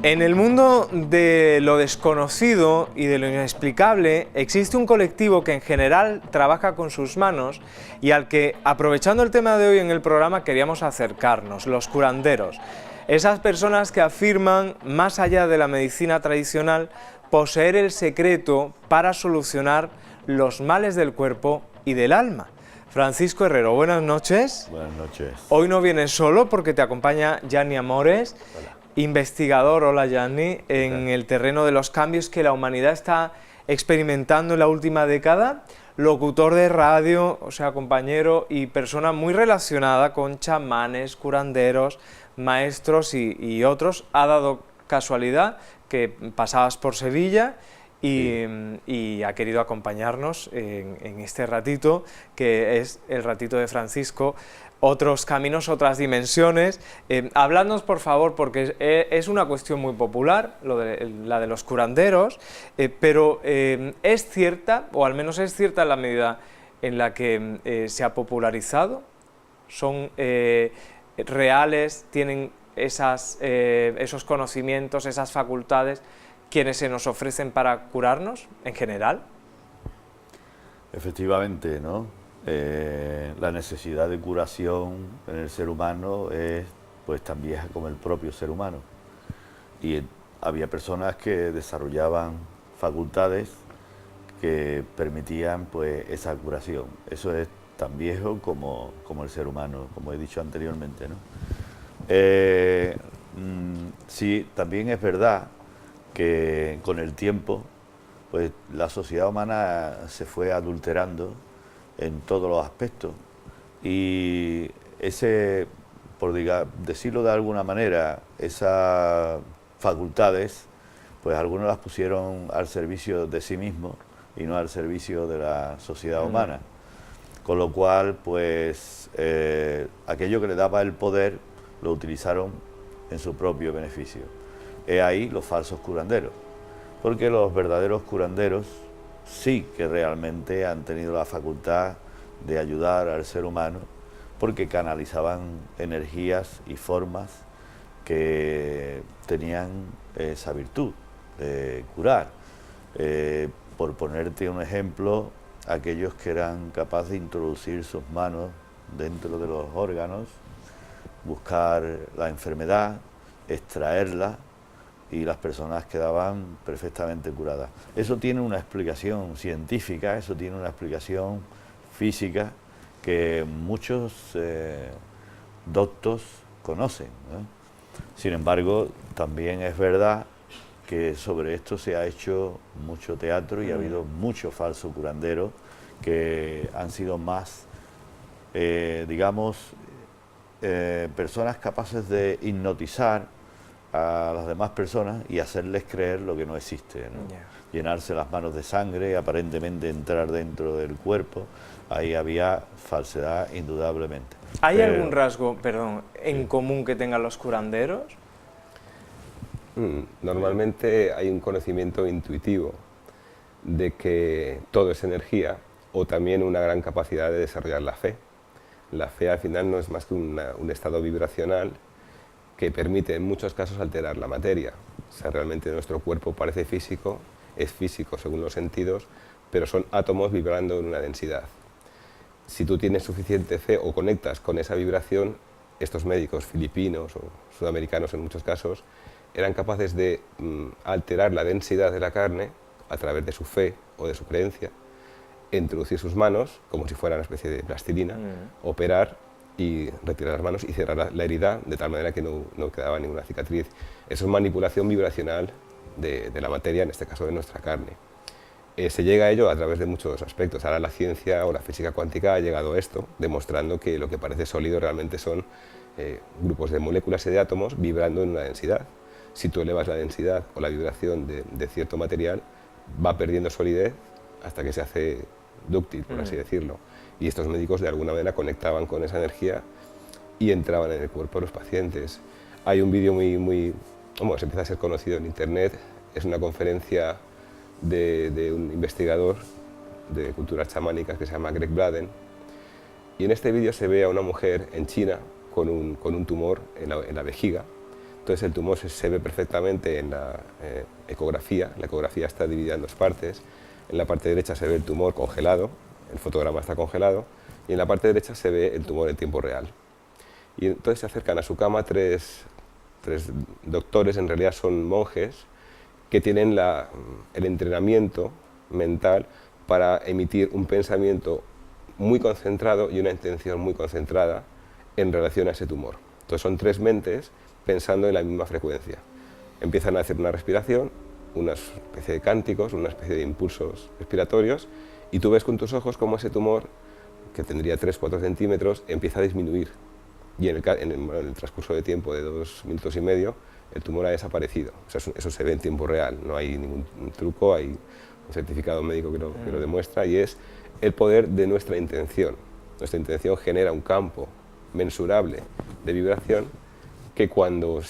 En el mundo de lo desconocido y de lo inexplicable existe un colectivo que en general trabaja con sus manos y al que, aprovechando el tema de hoy en el programa, queríamos acercarnos, los curanderos. Esas personas que afirman, más allá de la medicina tradicional, poseer el secreto para solucionar los males del cuerpo y del alma. Francisco Herrero, buenas noches. Buenas noches. Hoy no vienes solo porque te acompaña Yanni Amores. Hola. Investigador, hola Yanni, en el terreno de los cambios que la humanidad está experimentando en la última década, locutor de radio, o sea, compañero y persona muy relacionada con chamanes, curanderos, maestros y otros. Ha dado casualidad que pasabas por Sevilla y ha querido acompañarnos en este ratito, que es el ratito de Francisco. Otros caminos, otras dimensiones. Habladnos, por favor, porque es una cuestión muy popular, la de los curanderos, pero ¿es cierta, o al menos es cierta en la medida en la que se ha popularizado? ¿Son reales, tienen esos conocimientos, esas facultades, quienes se nos ofrecen para curarnos en general? Efectivamente, ¿no? La necesidad de curación en el ser humano es pues tan vieja como el propio ser humano. Y había personas que desarrollaban facultades que permitían pues esa curación. Eso es tan viejo como el ser humano, como he dicho anteriormente, ¿no? Sí, también es verdad que con el tiempo pues la sociedad humana se fue adulterando en todos los aspectos y por decirlo de alguna manera, esas facultades, pues algunos las pusieron al servicio de sí mismos y no al servicio de la sociedad humana, con lo cual pues aquello que le daba el poder lo utilizaron en su propio beneficio. He ahí los falsos curanderos, porque los verdaderos curanderos sí que realmente han tenido la facultad de ayudar al ser humano, porque canalizaban energías y formas que tenían esa virtud de curar. Por ponerte un ejemplo, aquellos que eran capaces de introducir sus manos dentro de los órganos, buscar la enfermedad, extraerla, y las personas quedaban perfectamente curadas. Eso tiene una explicación científica, eso tiene una explicación física que muchos doctos conocen, ¿no? Sin embargo, también es verdad que sobre esto se ha hecho mucho teatro y ha habido muchos falsos curanderos que han sido más, personas capaces de hipnotizar a las demás personas y hacerles creer lo que no existe, ¿no? Llenarse las manos de sangre, aparentemente entrar dentro del cuerpo. Ahí había falsedad indudablemente. ¿Hay algún rasgo, en común que tengan los curanderos? Normalmente hay un conocimiento intuitivo de que todo es energía, o también una gran capacidad de desarrollar la fe. La fe al final no es más que un estado vibracional que permite en muchos casos alterar la materia. O sea, realmente nuestro cuerpo parece físico, es físico según los sentidos, pero son átomos vibrando en una densidad. Si tú tienes suficiente fe o conectas con esa vibración, estos médicos filipinos o sudamericanos en muchos casos eran capaces de alterar la densidad de la carne a través de su fe o de su creencia, introducir sus manos como si fuera una especie de plastilina, operar y retirar las manos y cerrar la herida de tal manera que no quedaba ninguna cicatriz. Eso es manipulación vibracional de la materia, en este caso de nuestra carne. Se llega a ello a través de muchos aspectos. Ahora la ciencia o la física cuántica ha llegado a esto, demostrando que lo que parece sólido realmente son grupos de moléculas y de átomos vibrando en una densidad. Si tú elevas la densidad o la vibración de cierto material, va perdiendo solidez hasta que se hace dúctil, por así decirlo. Y estos médicos de alguna manera conectaban con esa energía y entraban en el cuerpo de los pacientes. Hay un vídeo se empieza a ser conocido en internet, es una conferencia de un investigador de culturas chamánicas que se llama Greg Braden, Y en este vídeo se ve a una mujer en China con un tumor en la vejiga. Entonces el tumor se ve perfectamente en la ecografía. La ecografía está dividida en dos partes. En la parte derecha se ve el tumor congelado, el fotograma está congelado, y en la parte derecha se ve el tumor en tiempo real. Y entonces se acercan a su cama tres doctores, en realidad son monjes, que tienen el entrenamiento mental para emitir un pensamiento muy concentrado y una intención muy concentrada en relación a ese tumor. Entonces son tres mentes pensando en la misma frecuencia. Empiezan a hacer una respiración, una especie de cánticos, una especie de impulsos respiratorios, y tú ves con tus ojos cómo ese tumor, que tendría 3-4 centímetros, empieza a disminuir. Y en el transcurso de tiempo de 2 minutos y medio, el tumor ha desaparecido. O sea, eso se ve en tiempo real, no hay ningún truco, hay un certificado médico que lo demuestra, y es el poder de nuestra intención. Nuestra intención genera un campo mensurable de vibración que cuando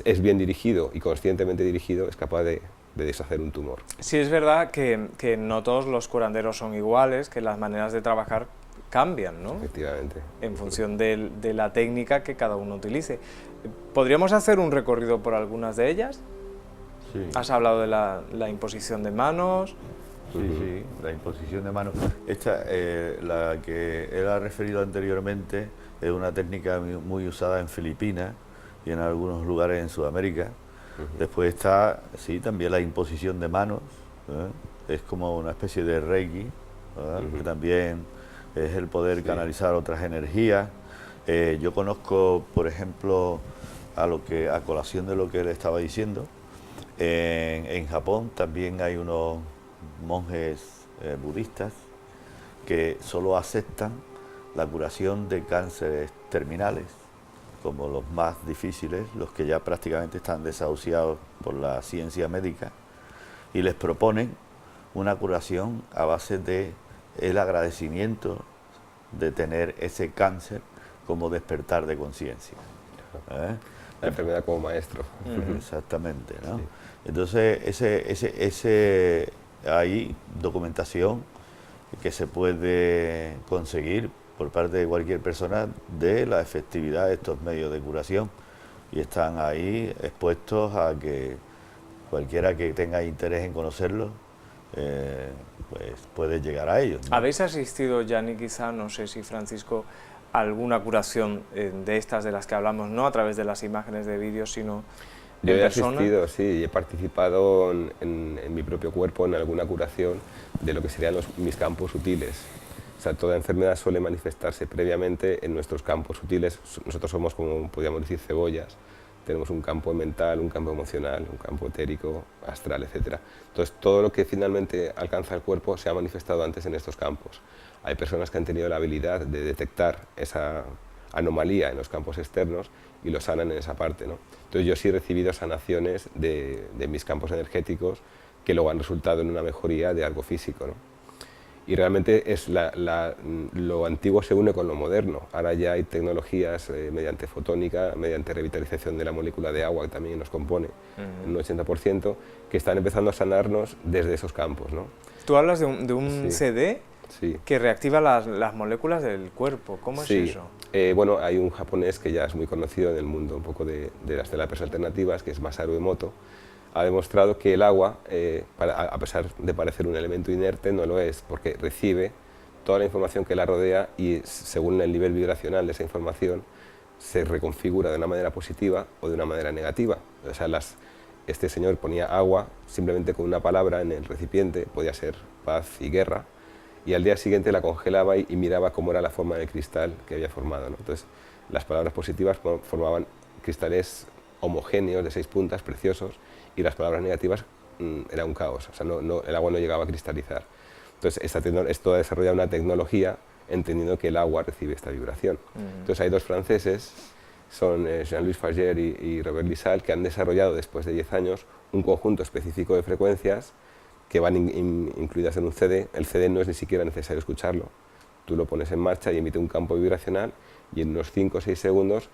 es bien dirigido y conscientemente dirigido es capaz de deshacer un tumor. Sí, es verdad que no todos los curanderos son iguales, que las maneras de trabajar cambian, ¿no? Efectivamente. En función de la técnica que cada uno utilice. ¿Podríamos hacer un recorrido por algunas de ellas? Sí. Has hablado de la imposición de manos. Sí, la imposición de manos. Esta, la que él ha referido anteriormente, es una técnica muy usada en Filipinas y en algunos lugares en Sudamérica. Después está, sí, también la imposición de manos, es como una especie de Reiki, que también es el poder canalizar otras energías. Yo conozco, por ejemplo, a colación de lo que él estaba diciendo, en Japón también hay unos monjes budistas que solo aceptan la curación de cánceres terminales, como los más difíciles, los que ya prácticamente están desahuciados por la ciencia médica, y les proponen una curación a base de el agradecimiento de tener ese cáncer como despertar de conciencia. La enfermedad como maestro. Exactamente, ¿no? Sí. Entonces, hay documentación que se puede conseguir por parte de cualquier persona de la efectividad de estos medios de curación, y están ahí expuestos a que cualquiera que tenga interés en conocerlos pues puede llegar a ellos, ¿no? ¿Habéis asistido, Gianni, quizá, no sé si Francisco, a alguna curación de estas de las que hablamos, no a través de las imágenes de vídeos, sino Yo en he persona? asistido, sí, y he participado en mi propio cuerpo en alguna curación de lo que serían mis campos sutiles. O sea, toda enfermedad suele manifestarse previamente en nuestros campos sutiles. Nosotros somos, como podríamos decir, cebollas. Tenemos un campo mental, un campo emocional, un campo etérico, astral, etc. Entonces, todo lo que finalmente alcanza el cuerpo se ha manifestado antes en estos campos. Hay personas que han tenido la habilidad de detectar esa anomalía en los campos externos y lo sanan en esa parte, ¿no? Entonces, yo sí he recibido sanaciones de mis campos energéticos que luego han resultado en una mejoría de algo físico, ¿no? Y realmente es lo antiguo se une con lo moderno. Ahora ya hay tecnologías mediante fotónica, mediante revitalización de la molécula de agua que también nos compone, en un 80%, que están empezando a sanarnos desde esos campos, ¿no? Tú hablas de un CD Sí. que reactiva las moléculas del cuerpo. ¿Cómo es eso? Bueno, hay un japonés que ya es muy conocido en el mundo un poco de las terapias alternativas, que es Masaru Emoto. Ha demostrado que el agua, a pesar de parecer un elemento inerte, no lo es, porque recibe toda la información que la rodea y según el nivel vibracional de esa información se reconfigura de una manera positiva o de una manera negativa. O sea, este señor ponía agua simplemente con una palabra en el recipiente, podía ser paz y guerra, y al día siguiente la congelaba y miraba cómo era la forma del cristal que había formado, ¿no? Entonces, las palabras positivas formaban cristales homogéneos de 6 puntas, preciosos, y las palabras negativas era un caos, o sea, el agua no llegaba a cristalizar. Entonces, esto ha desarrollado una tecnología entendiendo que el agua recibe esta vibración. Entonces, hay dos franceses, son Jean-Louis Fager y Robert Lisle, que han desarrollado después de 10 años un conjunto específico de frecuencias que van incluidas en un CD. El CD no es ni siquiera necesario escucharlo. Tú lo pones en marcha y emite un campo vibracional y en unos 5 o 6 segundos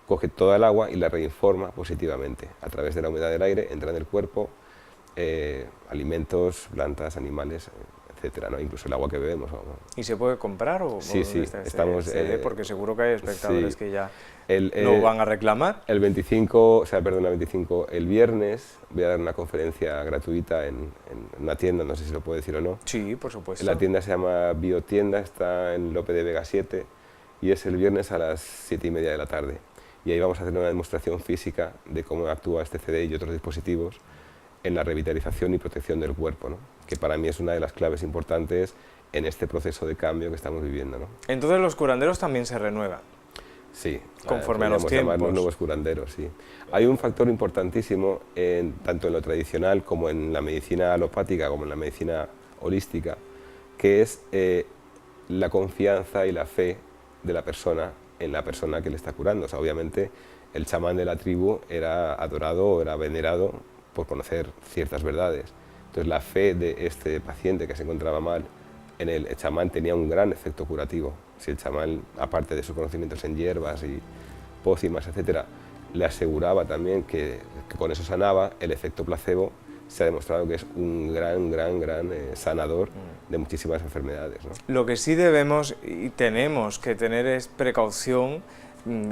coge toda el agua y la reinforma positivamente. A través de la humedad del aire entra en el cuerpo alimentos, plantas, animales, etcétera, ¿no? Incluso el agua que bebemos. ¿Y se puede comprar o sí, sí, estamos... porque seguro que hay espectadores sí, que ya no van a reclamar. El 25, el viernes voy a dar una conferencia gratuita en una tienda, no sé si lo puedo decir o no. Sí, por supuesto. La tienda se llama Biotienda, está en Lope de Vega 7 y es el viernes a las 7:30 de la tarde. Y ahí vamos a hacer una demostración física de cómo actúa este CD y otros dispositivos en la revitalización y protección del cuerpo, ¿no? Que para mí es una de las claves importantes en este proceso de cambio que estamos viviendo, ¿no? Entonces los curanderos también se renuevan. Sí, conforme a los tiempos. Llamarlos nuevos curanderos, sí. Hay un factor importantísimo tanto en lo tradicional como en la medicina alopática como en la medicina holística, que es la confianza y la fe de la persona en la persona que le está curando. O sea, obviamente el chamán de la tribu era adorado, era venerado por conocer ciertas verdades. Entonces la fe de este paciente que se encontraba mal en el chamán tenía un gran efecto curativo. Si el chamán, aparte de sus conocimientos en hierbas y pócimas, etcétera, le aseguraba también que con eso sanaba, el efecto placebo se ha demostrado que es un gran sanador de muchísimas enfermedades, ¿no? Lo que sí debemos y tenemos que tener es precaución.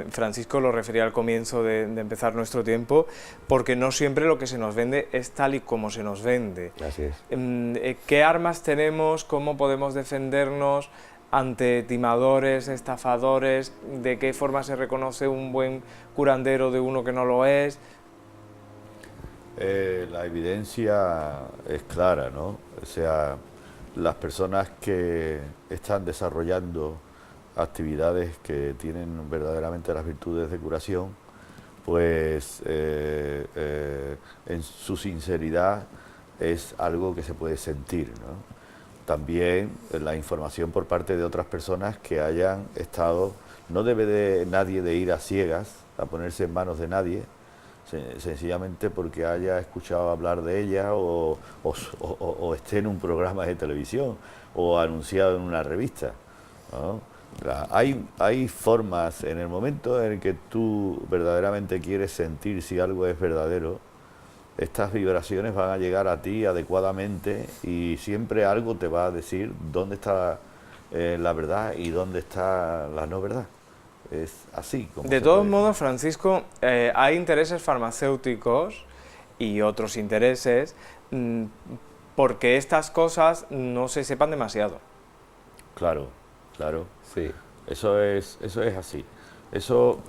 Francisco lo refería al comienzo de empezar nuestro tiempo, porque no siempre lo que se nos vende es tal y como se nos vende. Así es. ¿Qué armas tenemos? ¿Cómo podemos defendernos ante timadores, estafadores? ¿De qué forma se reconoce un buen curandero de uno que no lo es? La evidencia es clara, ¿no? O sea, las personas que están desarrollando actividades que tienen verdaderamente las virtudes de curación, pues en su sinceridad es algo que se puede sentir, ¿no? También la información por parte de otras personas que hayan estado, no debe de nadie de ir a ciegas, a ponerse en manos de nadie, sencillamente porque haya escuchado hablar de ella o esté en un programa de televisión o anunciado en una revista, ¿no? Hay formas, en el momento en el que tú verdaderamente quieres sentir si algo es verdadero, estas vibraciones van a llegar a ti adecuadamente y siempre algo te va a decir dónde está la verdad y dónde está la no verdad. Es así. De todos modos, Francisco, hay intereses farmacéuticos y otros intereses porque estas cosas no se sepan demasiado. Claro, claro. Sí. Eso es así. Eso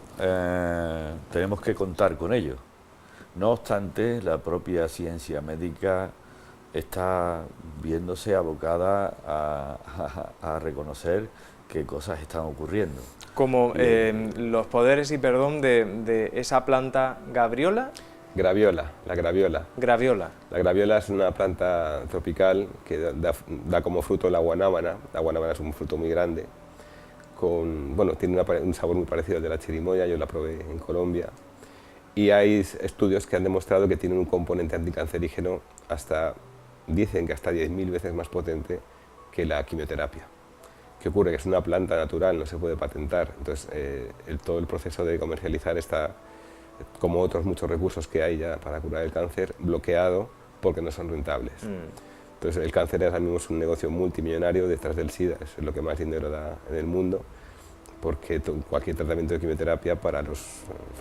tenemos que contar con ello. No obstante, la propia ciencia médica está viéndose abocada a reconocer qué cosas están ocurriendo. Como los poderes y perdón de esa planta Graviola. La graviola. Graviola. La graviola es una planta tropical que da como fruto la guanábana. La guanábana es un fruto muy grande. Tiene un sabor muy parecido al de la chirimoya, yo la probé en Colombia. Y hay estudios que han demostrado que tiene un componente anticancerígeno dicen que hasta 10.000 veces más potente que la quimioterapia. ¿Qué ocurre? Que es una planta natural, no se puede patentar. Entonces, todo el proceso de comercializar está, como otros muchos recursos que hay ya para curar el cáncer, bloqueado porque no son rentables. Entonces, el cáncer ahora mismo es un negocio multimillonario detrás del SIDA, es lo que más dinero da en el mundo, porque cualquier tratamiento de quimioterapia para los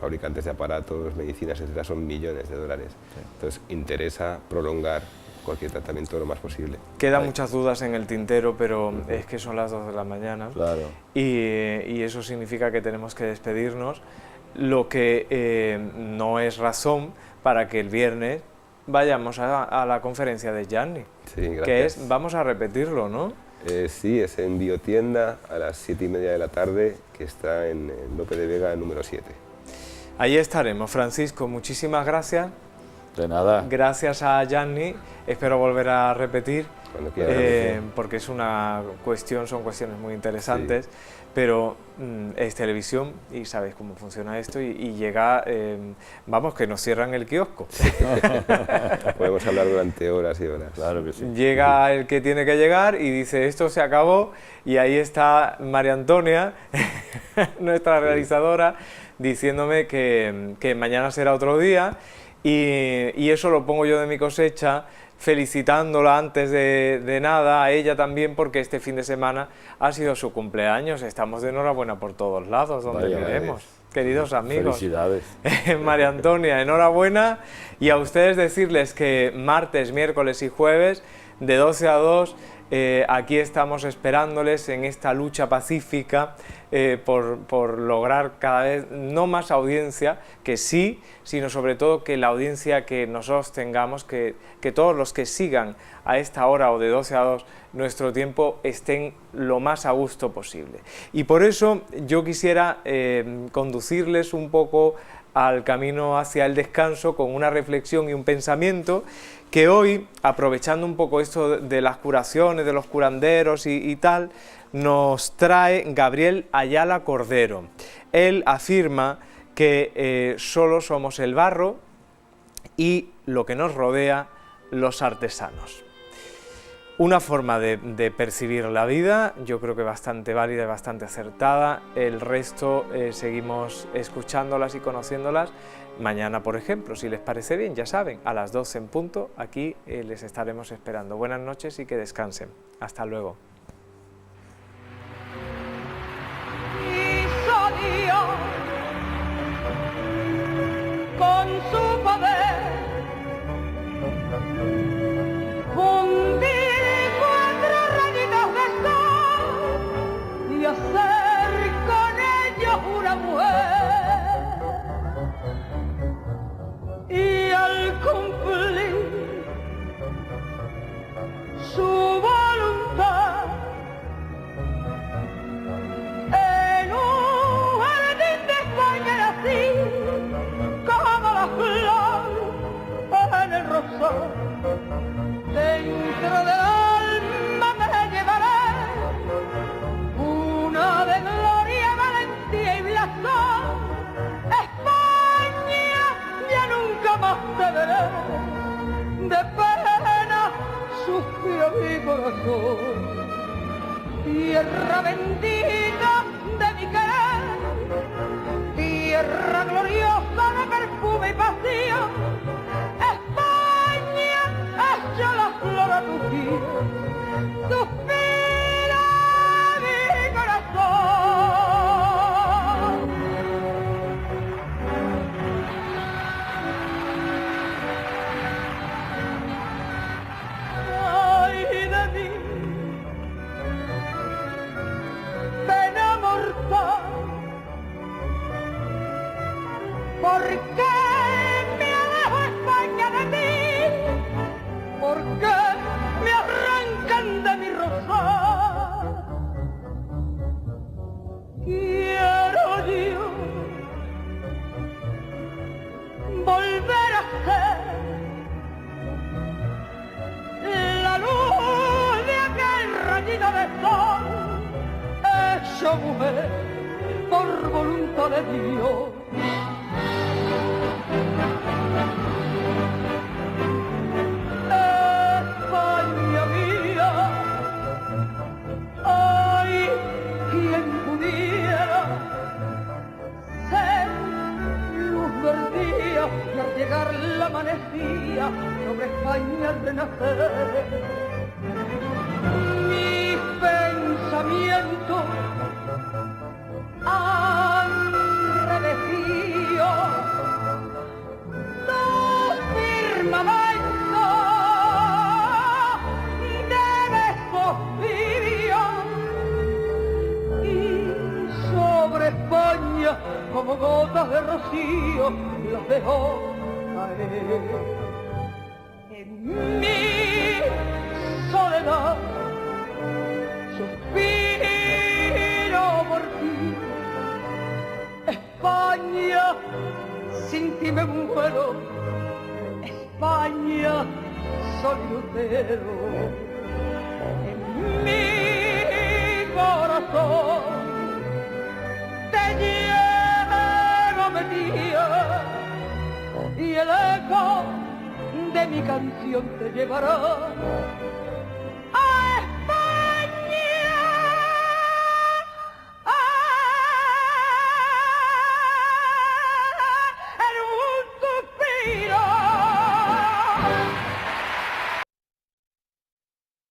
fabricantes de aparatos, medicinas, etc., son millones de dólares. Sí. Entonces, interesa prolongar cualquier tratamiento lo más posible. Quedan muchas dudas en el tintero, pero es que son las 2 de la mañana. Claro. Y eso significa que tenemos que despedirnos, lo que no es razón para que el viernes vayamos a la conferencia de Gianni. Sí, gracias. Que es, vamos a repetirlo, ¿no? Sí, es en Biotienda a las 7:30 de la tarde, que está en Lope de Vega número 7. Ahí estaremos. Francisco, muchísimas gracias. De nada. Gracias a Gianni, espero volver a repetir, cuando quieras, porque es son cuestiones muy interesantes, sí. Pero es televisión y sabéis cómo funciona esto y llega, vamos, que nos cierran el kiosco. Sí. Podemos hablar durante horas y horas. Claro que sí. Llega el que tiene que llegar y dice esto se acabó y ahí está María Antonia, nuestra realizadora, diciéndome que mañana será otro día. Y eso lo pongo yo de mi cosecha, felicitándola antes de nada, a ella también, porque este fin de semana ha sido su cumpleaños. Estamos de enhorabuena por todos lados, donde miremos. Queridos amigos. Felicidades. María Antonia, enhorabuena. Y a ustedes decirles que martes, miércoles y jueves, de 12 a 2, aquí estamos esperándoles en esta lucha pacífica por lograr cada vez no más audiencia, que sí, sino sobre todo que la audiencia que nosotros tengamos, que todos los que sigan a esta hora o de 12 a 2 nuestro tiempo estén lo más a gusto posible. Y por eso yo quisiera conducirles un poco al camino hacia el descanso con una reflexión y un pensamiento que hoy, aprovechando un poco esto de las curaciones, de los curanderos y tal, nos trae Gabriel Ayala Cordero. Él afirma que solo somos el barro y lo que nos rodea, los artesanos. Una forma de percibir la vida, yo creo que bastante válida y bastante acertada. El resto seguimos escuchándolas y conociéndolas. Mañana, por ejemplo, si les parece bien, ya saben, a las 12 en punto, aquí les estaremos esperando. Buenas noches y que descansen. Hasta luego. Con su poder fundir 4 rayitos de sol y hacer con ellos una mujer, y al cumplir su voluntad en un jardín de España nací como la flor en el rosal. Dentro del alma me llevaré una de gloria, valentía y blasón. España ya nunca más te veré, de pena suspiro mi corazón. Tierra bendita de mi querer, tierra gloriosa de perfume y pasión. Echa la flor a tu piel, suspira mi corazón. Ay de mí, pena mortal, ¿por qué me alejo España de ti? ¿Por qué me arrancan de mi rosal? Quiero yo volver a ser la luz de aquel rayito de sol, hecho mujer por voluntad de Dios. Y al llegar la amanecía sobre España al renacer, mis pensamientos han revestido tu firmamento de besos vivios, y sobre España como gotas de rocío los dejo caer. En mi soledad suspiro por ti. España, sin ti me muero. España, soy lucero. En mi corazón te llevo metida, y el eco de mi canción te llevará